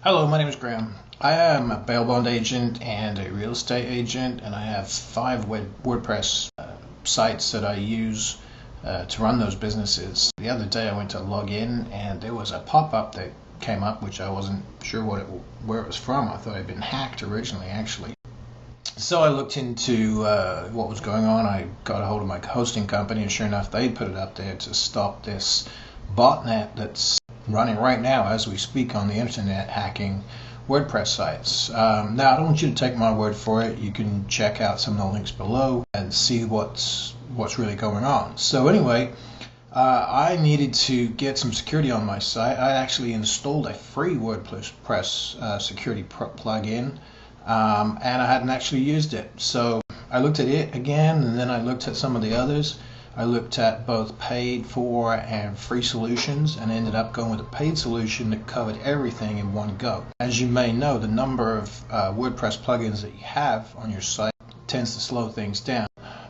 Hello, my name is Graham. I am a Bailbond agent and a real estate agent, and I have 5 WordPress sites that I use to run those businesses. The other day I went to log in and there was a pop-up that came up which I wasn't sure where it was from. I thought it had been hacked originally, actually. So I looked into what was going on. I got a hold of my hosting company, and sure enough they put it up there to stop this botnet that's running right now as we speak on the internet, hacking WordPress sites. Now I don't want you to take my word for it. You can check out some of the links below and see what's really going on. So anyway, I needed to get some security on my site. I actually installed a free WordPress security plugin, and I hadn't actually used it. So I looked at it again, and then I looked at some of the others. I looked at both paid for and free solutions, and ended up going with a paid solution that covered everything in one go. As you may know, the number of WordPress plugins that you have on your site tends to slow things down.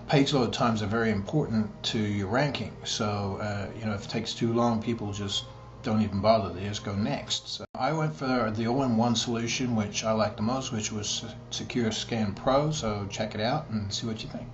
Page load times are very important to your ranking, so if it takes too long, people just don't even bother, they just go next. So I went for the all-in-one solution, which I like the most, which was SecureScanPro. So check it out and see what you think.